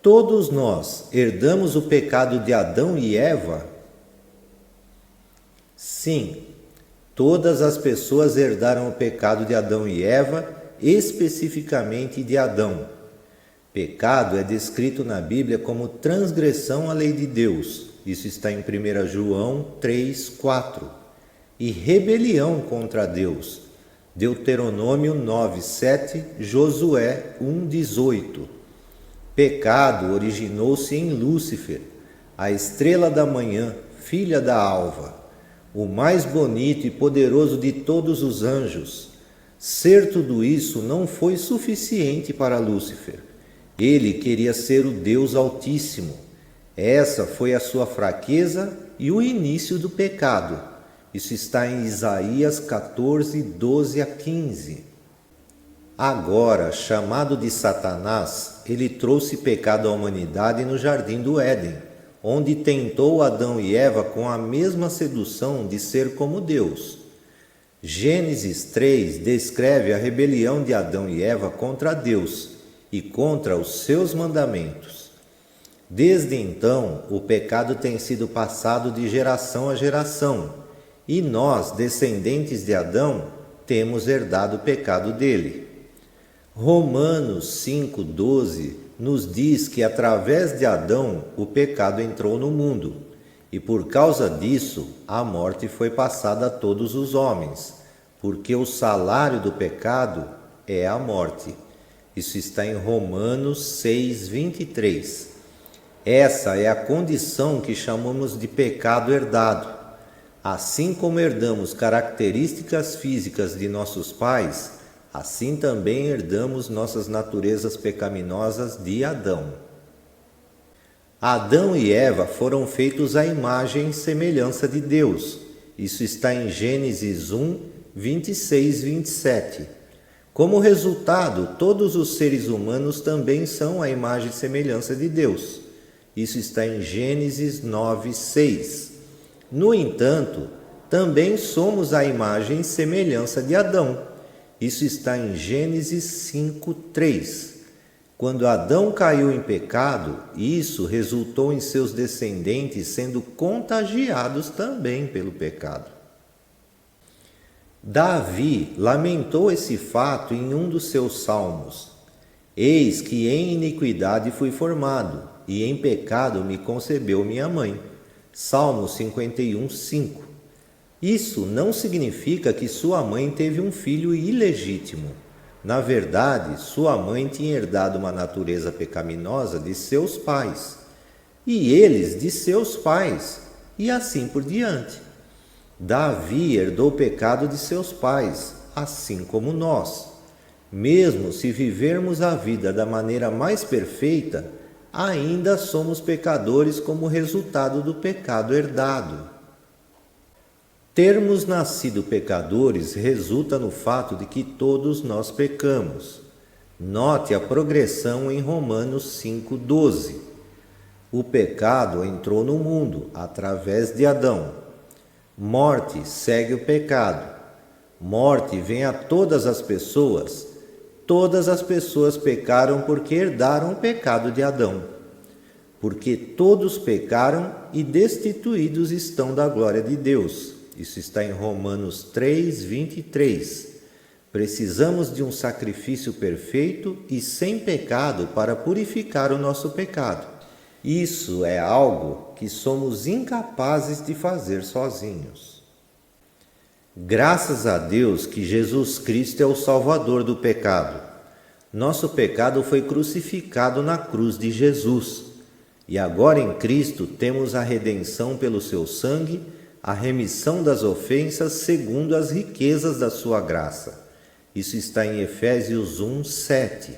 Todos nós herdamos o pecado de Adão e Eva? Sim, todas as pessoas herdaram o pecado de Adão e Eva, especificamente de Adão. Pecado é descrito na Bíblia como transgressão à lei de Deus. Isso está em 1 João 3:4. E rebelião contra Deus. Deuteronômio 9:7, Josué 1:18. Pecado originou-se em Lúcifer, a estrela da manhã, filha da alva, o mais bonito e poderoso de todos os anjos. Ser tudo isso não foi suficiente para Lúcifer. Ele queria ser o Deus Altíssimo. Essa foi a sua fraqueza e o início do pecado. Isso está em Isaías 14:12-15. Agora, chamado de Satanás, ele trouxe pecado à humanidade no jardim do Éden, onde tentou Adão e Eva com a mesma sedução de ser como Deus. Gênesis 3 descreve a rebelião de Adão e Eva contra Deus e contra os seus mandamentos. Desde então, o pecado tem sido passado de geração a geração, e nós, descendentes de Adão, temos herdado o pecado dele. Romanos 5:12 nos diz que através de Adão o pecado entrou no mundo, e por causa disso a morte foi passada a todos os homens, porque o salário do pecado é a morte. Isso está em Romanos 6:23. Essa é a condição que chamamos de pecado herdado. Assim como herdamos características físicas de nossos pais, assim também herdamos nossas naturezas pecaminosas de Adão. Adão e Eva foram feitos à imagem e semelhança de Deus. Isso está em Gênesis 1:26-27. Como resultado, todos os seres humanos também são à imagem e semelhança de Deus. Isso está em Gênesis 9:6. No entanto, também somos à imagem e semelhança de Adão. Isso está em Gênesis 5:3. Quando Adão caiu em pecado, isso resultou em seus descendentes sendo contagiados também pelo pecado. Davi lamentou esse fato em um dos seus salmos. Eis que em iniquidade fui formado, e em pecado me concebeu minha mãe. Salmo 51:5. Isso não significa que sua mãe teve um filho ilegítimo. Na verdade, sua mãe tinha herdado uma natureza pecaminosa de seus pais, e eles de seus pais, e assim por diante. Davi herdou o pecado de seus pais, assim como nós. Mesmo se vivermos a vida da maneira mais perfeita, ainda somos pecadores como resultado do pecado herdado. Termos nascido pecadores resulta no fato de que todos nós pecamos. Note a progressão em Romanos 5:12. O pecado entrou no mundo através de Adão. Morte segue o pecado. Morte vem a todas as pessoas. Todas as pessoas pecaram porque herdaram o pecado de Adão. Porque todos pecaram e destituídos estão da glória de Deus. Isso está em Romanos 3:23. Precisamos de um sacrifício perfeito e sem pecado para purificar o nosso pecado. Isso é algo que somos incapazes de fazer sozinhos. Graças a Deus que Jesus Cristo é o Salvador do pecado. Nosso pecado foi crucificado na cruz de Jesus. E agora em Cristo temos a redenção pelo seu sangue, a remissão das ofensas segundo as riquezas da sua graça. Isso está em Efésios 1:7.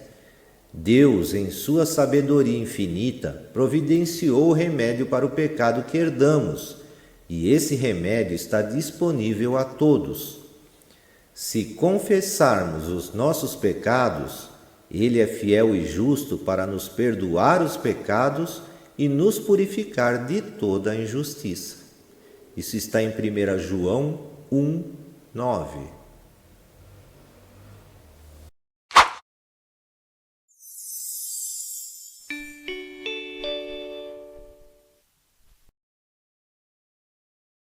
Deus, em sua sabedoria infinita, providenciou o remédio para o pecado que herdamos, e esse remédio está disponível a todos. Se confessarmos os nossos pecados, Ele é fiel e justo para nos perdoar os pecados e nos purificar de toda a injustiça. Isso está em 1 João 1:9.